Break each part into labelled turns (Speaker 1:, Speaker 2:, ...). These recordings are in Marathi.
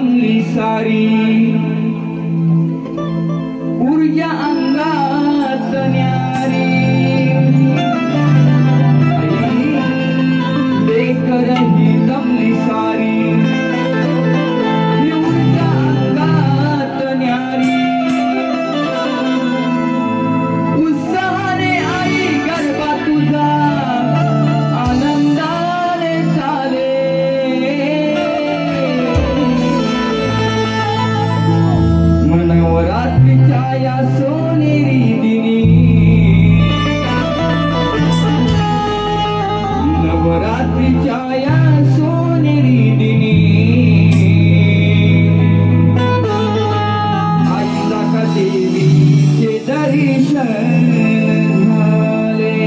Speaker 1: जमली सारी ऊर्जा अंगात न्यारी लेकर ही जमली सारी ऊर्जा अंगात न्यारी उत्साहाने आई गरबा तुझा आनंदाने चाले नवरात्रीच्या या सोनेरी दिनी नवरात्रीच्या या सोनेरी दिनी आईला का देवीचे दर्शन झाले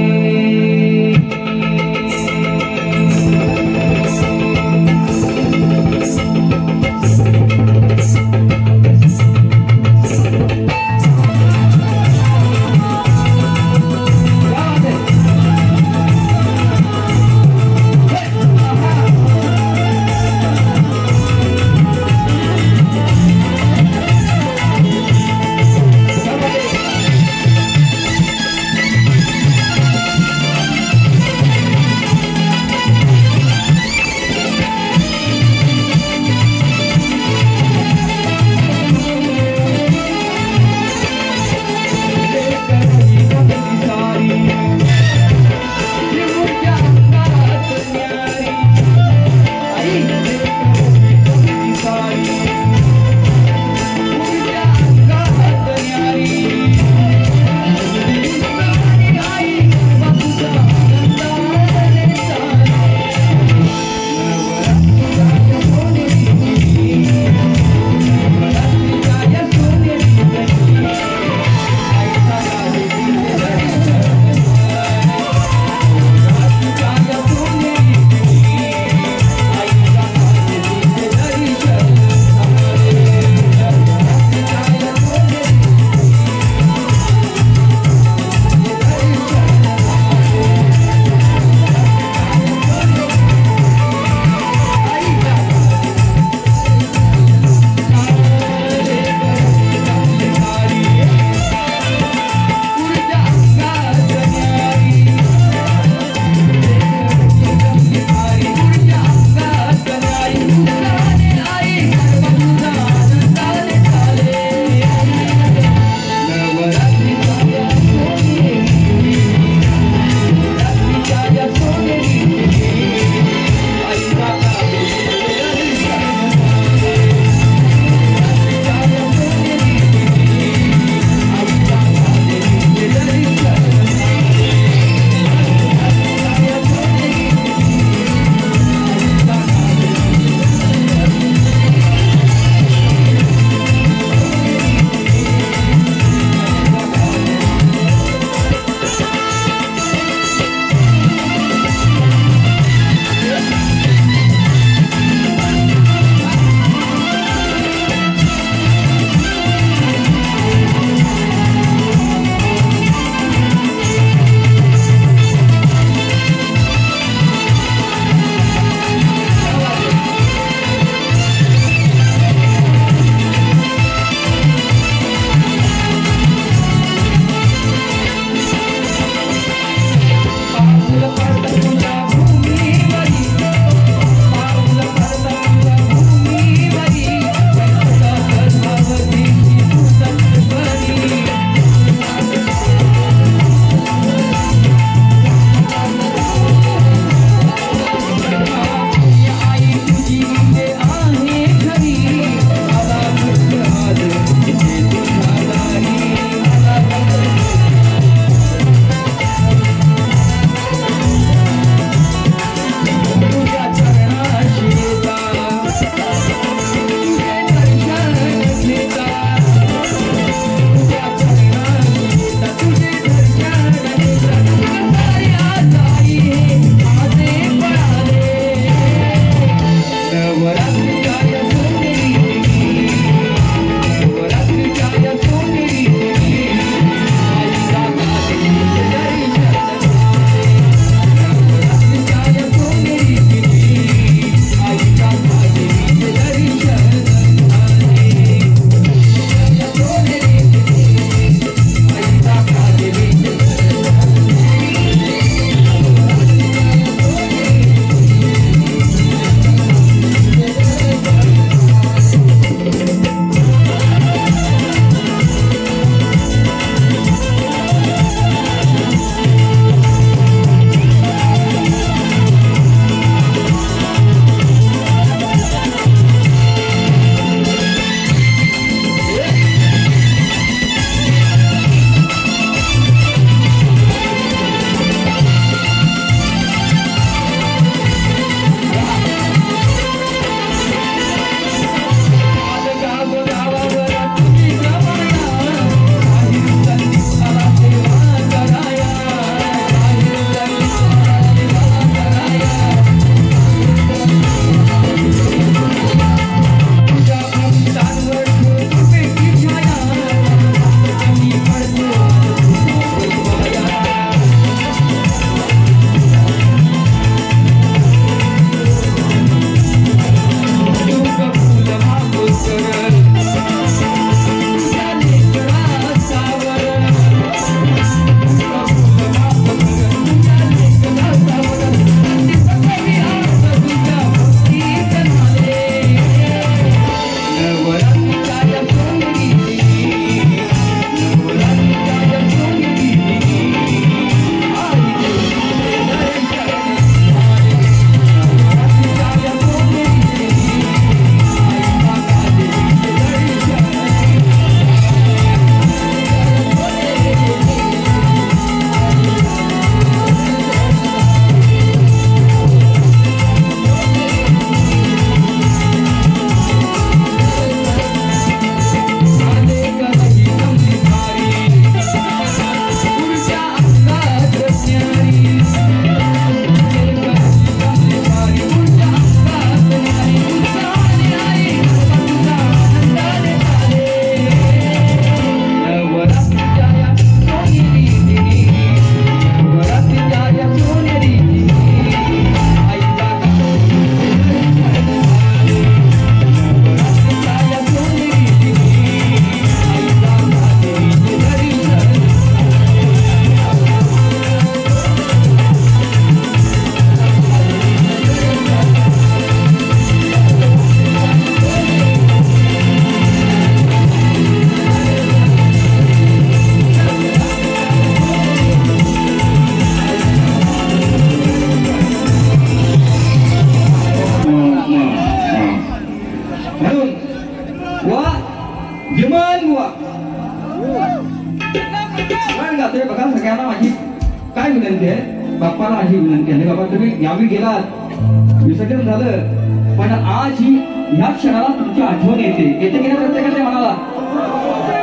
Speaker 1: बाप्पाला अशी विनंती आहे बाबा तुम्ही यावी गेलात विसर्जन झालं पण आज ही ह्या क्षणाला तुमची आठवण येते येते की नाही प्रत्येकाच्या मनाला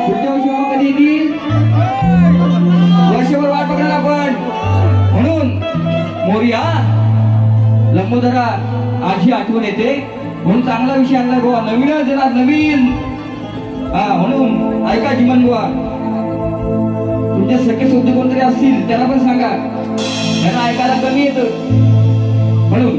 Speaker 1: पुढच्या वर्षी बाबा कधी येतील वर्षभर वाट बघणार आपण म्हणून मोरया लंबोदरा आज ही आठवण येते म्हणून चांगला विषय आणला गोवा नवीनच येणार नवीन म्हणून ऐका जिमन गोवा तुमचे सगळे शोधे कोणतरी असतील त्यांना पण सांगा त्यांना ऐकायला कमी येतं म्हणून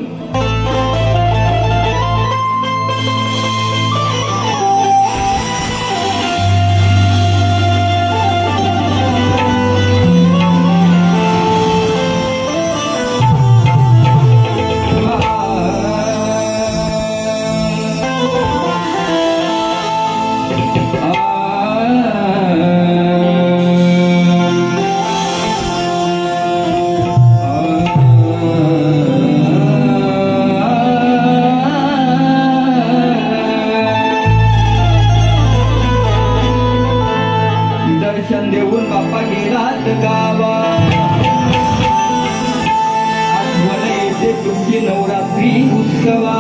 Speaker 1: देऊन बाप्पा गेलात गावा आठवण येते तुमची नवरात्री उत्सवा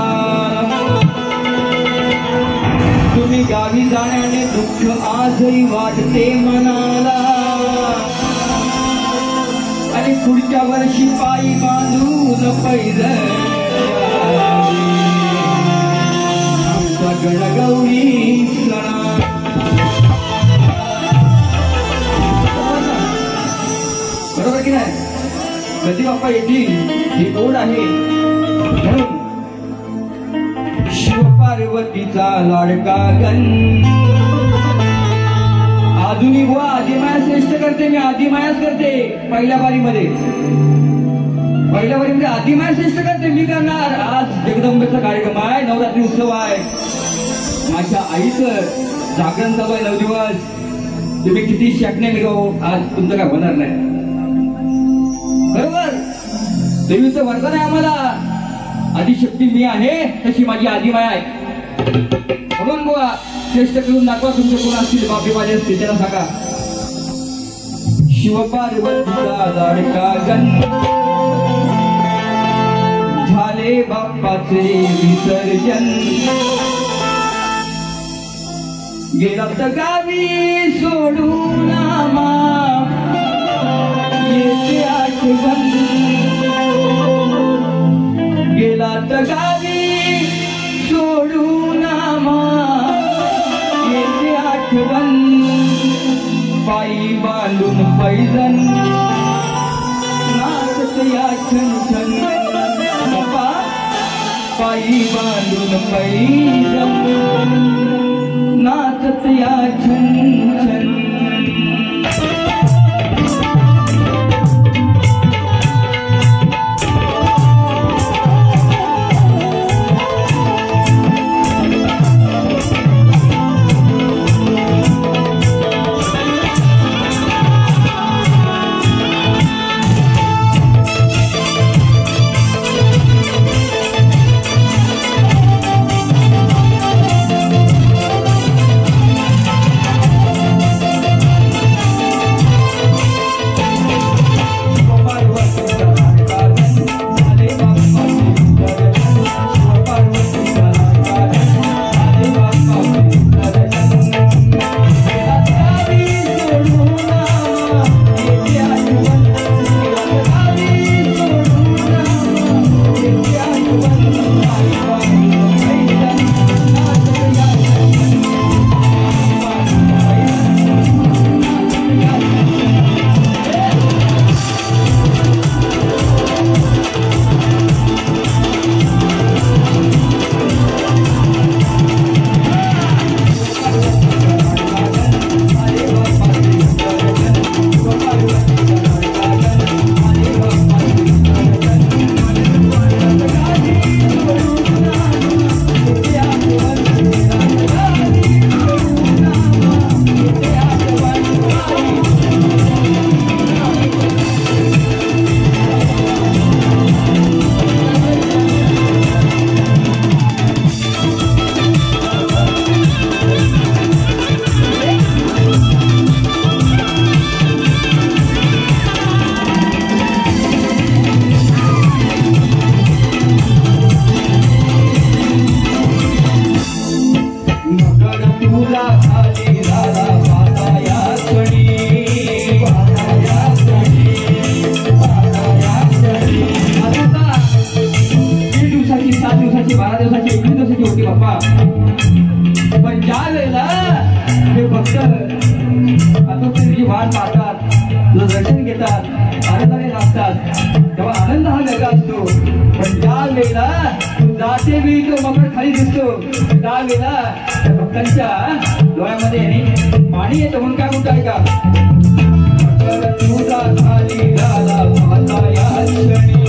Speaker 1: तुम्ही गावी जाण्याने दुःख आजही वाटते मनाला आणि पुढच्या वर्षी पायी बांधून पैदल आमचा गणगौरी सणा बरोबर की नाही कधी बाप्पा येतील ही ओढ आहे म्हणून शिवपार्वतीचा लाडका गण आधुनिक व आदिमाया श्रेष्ठ करते मी आदिमायाच करते पहिल्या बारीमध्ये आदिमाया श्रेष्ठ करते मी करणार आज जगदंबेचा कार्यक्रम आहे नवरात्री उत्सव आहे माझ्या आईचं जागरण चालू आहे 9 दिवस तुम्ही किती शकणे निघावो आज तुमचं काय होणार नाही बरोबर देवीचं वरदान आहे आम्हाला आदिशक्ती मी आहे तशी माझी आदिमाया आहे म्हणून बुवा श्रेष्ठ करून दाखवा तुमचे कोण असतील बापे माझे असतील त्यांना सांगा शिवपार्वतीचा लाडका गण झाले बाप्पाचे विसर्जन गेला तर गावी सोडून येते आठवण गेला तर गावी सोडून येते आठवण पायी बांधून पैजण नाचत या छन छन बाप्पा पायी बांधून पैजण नाचत या छन छन मान पाहतात, तुझं दर्शन घेतात, आनंदाने नाचतात, तेव्हा आनंद हा वेगळा असतो. पण ज्या वेळेला तू जाते वेळी तो मकर खाली दिसतो, त्यावेळेला त्या भक्तांच्या डोळ्यामध्ये पाणी येतं. म्हणून काय म्हणतो ऐका, तुझा खाली झाला पाहता या क्षणी,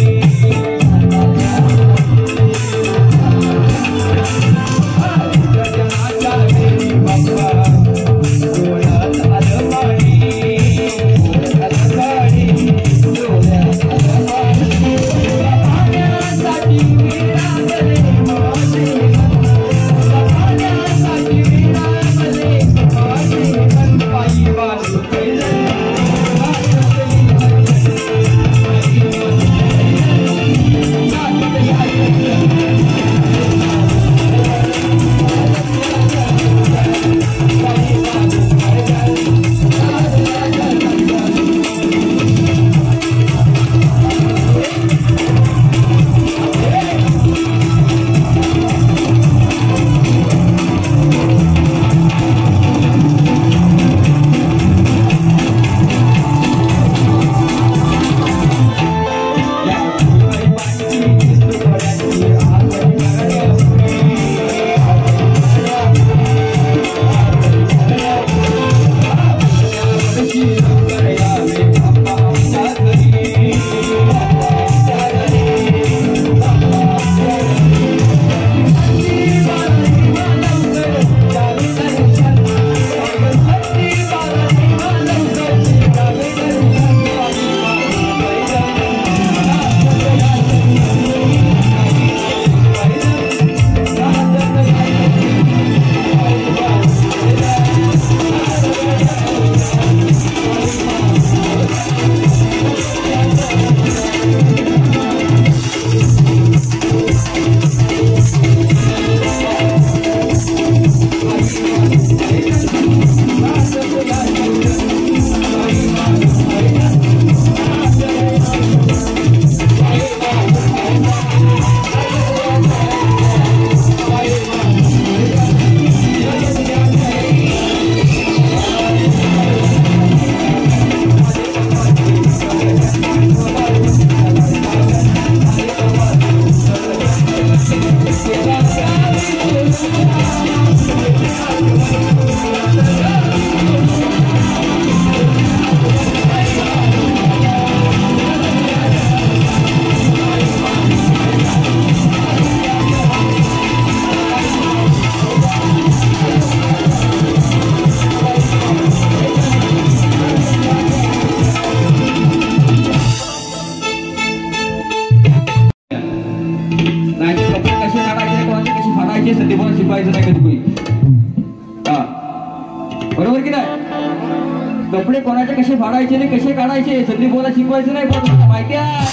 Speaker 2: कपडे कोणाचे कसे फाडायचे आणि कसे काढायचे संदीपाला शिकवायचं नाही, पण माहिती आहे.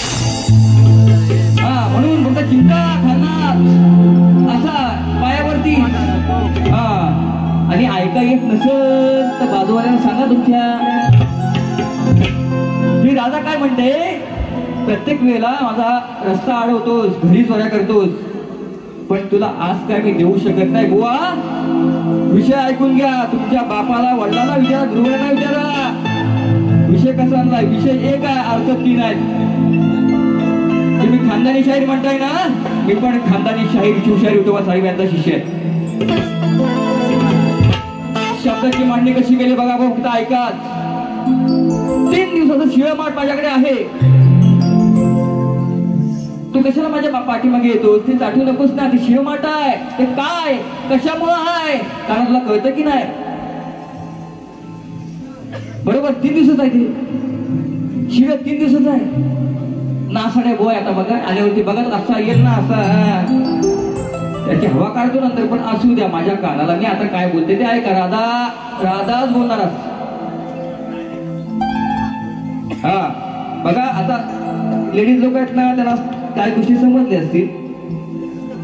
Speaker 2: हा म्हणून फक्त चिंता खाणार असा पायावरती. हा आणि ऐका येत नसेल तर बाजूवाल्याला सांगा तुमच्या. मी राजा काय म्हणते, प्रत्येक वेळेला माझा रस्ता अडवतोस, घरी चोऱ्या करतोस, पण तुला आज काय मी देऊ शकत नाही बुवा. विषय ऐकून घ्या. तुमच्या बापाला वडिलांना विचारा, गृहिणींना विचारा. विषय कसा आणलाय? विषय एक आहे, अर्थ तीन आहेत. तुम्ही खानदानी शाहीर म्हणताय ना, मी पण खानदानी शाहीर शिवशाहीर विठोबा साहेब यांचा शिष्य आहे. शब्दाची मांडणी कशी केली बघा, फक्त ऐका. 3 दिवसाचं शिळमाट माझ्याकडे आहे. तू कशाला माझ्या पाठीमागे येतोस? ते आठवू नकोस ना, ते शिळमाट आहे. ते काय कशामुळे आहे कारण तुला कळतं की नाही? बरोबर 3 दिवसाच आहे ते शिळ, 3 दिवसाच आहे. नासाड्या बोय आता बघा आल्यावरती बघा असा येईल ना, असा त्याची हवा काढतो नंतर. पण असू द्या, माझ्या कानाला मी आता काय बोलते ते ऐका. राधाच बोलणार. हा बघा, आता लेडीज लोक आहेत ना, त्यांना काय गोष्टी समजले असतील,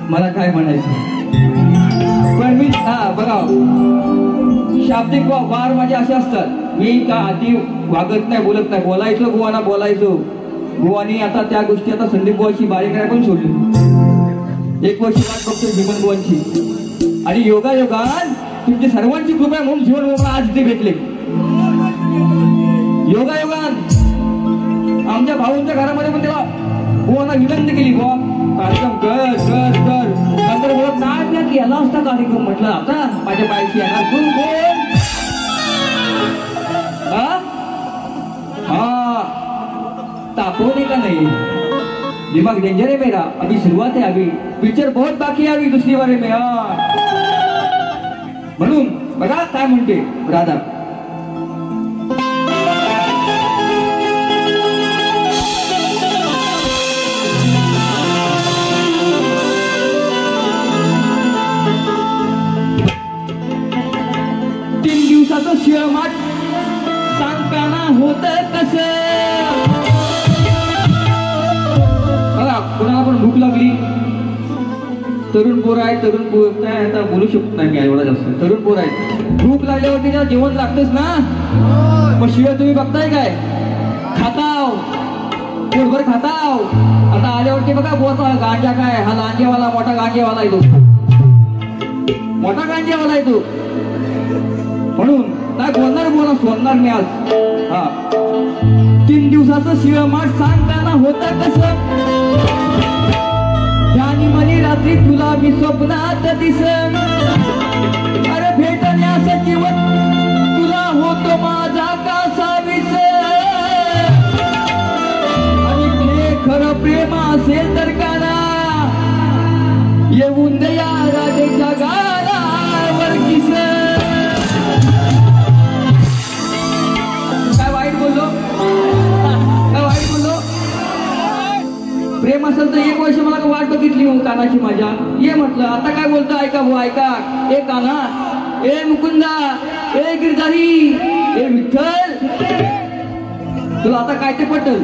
Speaker 2: मला काय म्हणायचं. पण मी बघा, शाब्दिक वार माझे असे असतात. मी का आधी वागत नाही, बोलत नाही. बोलायचो गोवाना, बोलायचो गोवानी. आता त्या गोष्टी आता संदीप बुवाची बारीक नाही पण सोडली. 1 वर्ष वाट बघतो जीवन बुवांची. आणि योगायोगान तुमची सर्वांची कृपा म्हणून जीवन बुवा आज ते भेटले. योगायोगान आमच्या भाऊंच्या घरामध्ये पण त्याला बुवांना विनंती केली, बुवा कार्यक्रम कर कर कर. नंतर बोलत नाही ना केला असता कार्यक्रम. म्हटलं आता माझ्या पायाशी येणार तू कोण? हाँ तापोने का नहीं, दिमाग डेंजर है मेरा, अभी शुरुआत है, अभी पिक्चर बहुत बाकी है, अभी दुसरी बारे में. म्हणून बघा काय म्हणते राधा. तीन दिवसाचं शिळमाट सांगताना होत कसं. बघा कोणाला पण भूक लागली, तरुण पोर आहे, तरुण पोर काय आता बोलू शकत नाही मी एवढा जास्त. तरुण पोर आहे, भूक लागल्यावरती त्याला जेवण लागतच ना. मग शिवाय तुम्ही बघताय काय, खाताव पोटभर खाताव. आता आल्यावरती बघा बोचा गांजा काय, हा लांजेवाला मोठा गांजेवाला येतो, मोठा गांजेवाला येतो. म्हणून काय बोलणार बोला सोडणार मी आज. हा 3 दिवसाचं शिळमाट सांगताना होतं कसं. त्यानी म्हणे रात्री तुला मी स्वप्नात दिसन, अरे भेटण्यासाठी तुला होतो माझा कासा विसर. आणि हे खरं प्रेम असेल तर काना येऊन द्या राजेच्या गालावर किस. प्रेम असेल तर 1 वर्ष मला वाट बघितली हो कानाची माझ्या. ये म्हटलं आता काय बोलतो ऐका भाऊ ऐका. ए काना, ए मुकुंदा, ए गिरधारी, ए विठ्ठल, तुला आता काय ते पटल.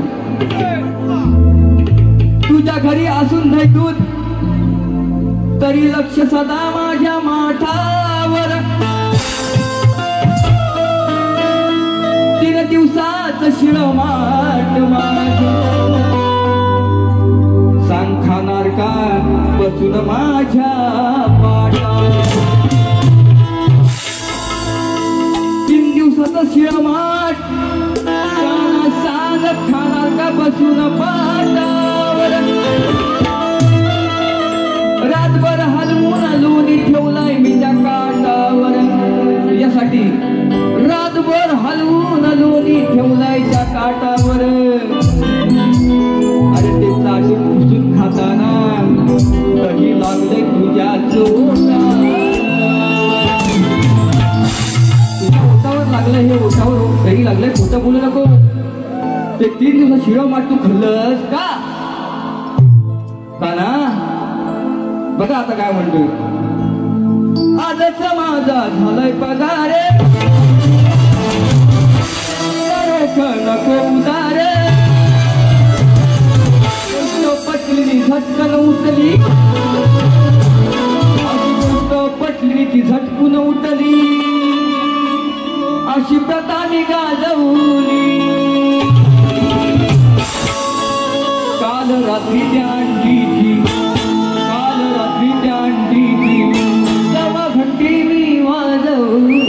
Speaker 2: तुझ्या घरी असून भेटून तरी लक्ष सदा माझ्या माठावर. 3 दिवसाचं शिळमाट माझं सांग खाणार का बसून माझ्या पाठावर. 3 दिवसाचं शिळमाट सांग खाणार का बसून पाठावर. रातभर हलवून लोणी ठेवलाय मी त्या काठावर. यासाठी रातभर हलवून लोणी ठेवलाय त्या काठावर. अरे ते चाटून पुसून खाताना कधी लागले तुझ्या ओठावर लागलं. हे ओठावर कधी लागलंय, खोटं बोलू नको. ते 3 दिवसात शिळमाट तू खाल्लंस का ना. बघा आता काय म्हणतोय. आजच माझा झालाय पगारे, नको उदारे. पटली झटकन उठली, अशी गोष्ट पटली की झटकून उठली. अशी प्रथा मी गाजवली. काल रात्री त्या अंडीची, काल रात्री त्या अंडीची तेव्हा घंटी मी वाजवली.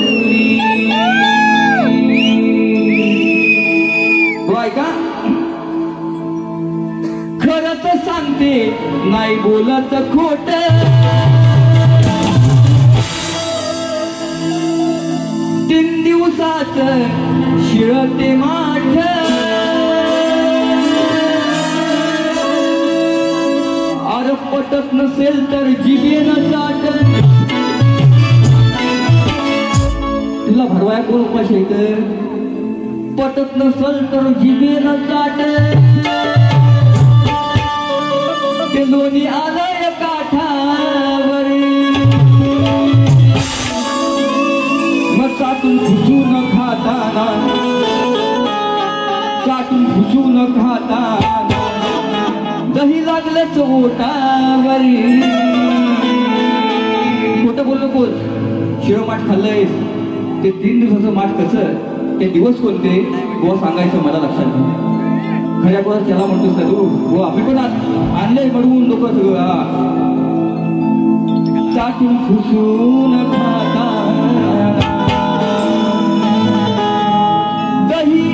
Speaker 2: ऐका खरंच सांगते नाही बोलत खोट. 3 दिवसात शिळते माठ. अरे पटत नसेल तर जिभेनं चाट. तुला भरवाया कोण उपाशी येत. पटत नसेल तर जिभेनं चाट. ते लोणी आलंय काठावर. मग चाटून घुसून खाताना, चाटून घुसून खाताना दही लागलंच ओठावर. खोटं बोल नकोस. शिळमाट खाल्लंयस. ते 3 दिवसाचं माठ कसं, ते दिवस कोणते गोवा सांगायचं मला लक्षात नाही. खऱ्या गोवा त्याला म्हणतोस ना तू. हो आम्ही पण आणले म्हणून लोक सगळं चाटून फुसून खाता. दही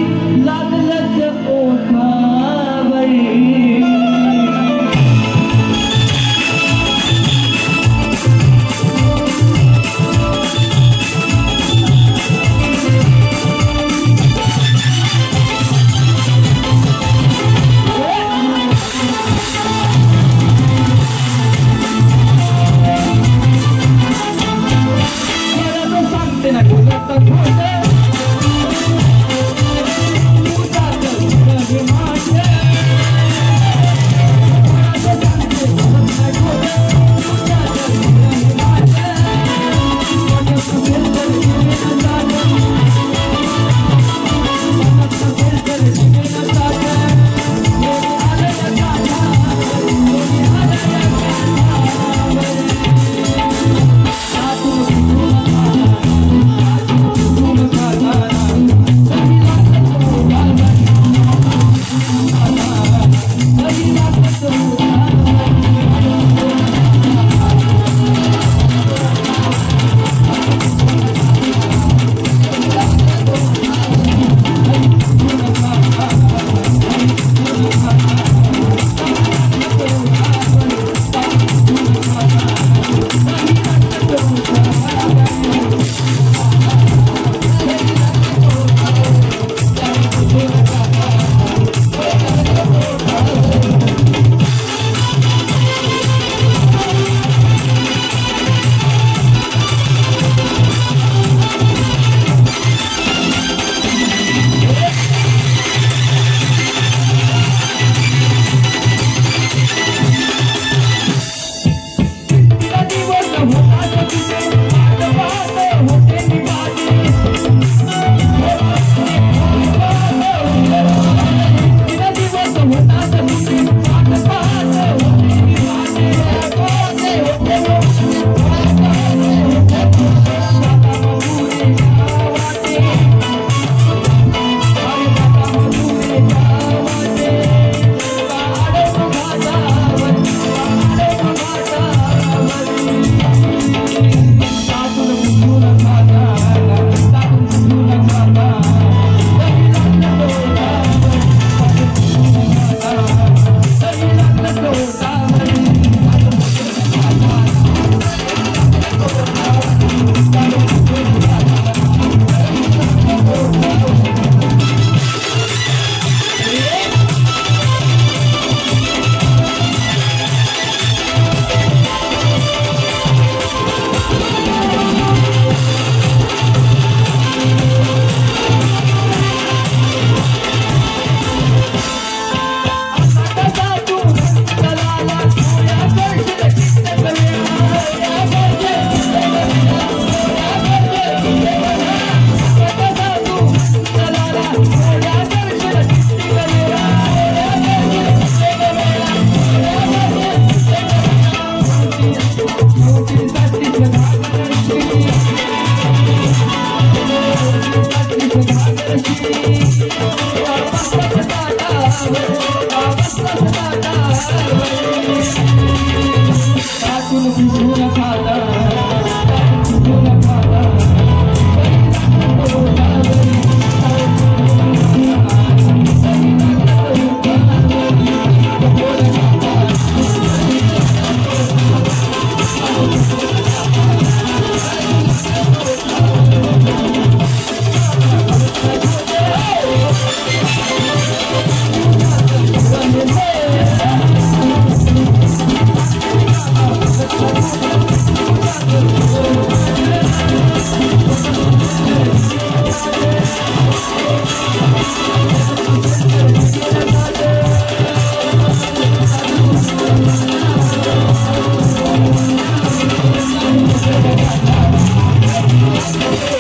Speaker 2: Thank you.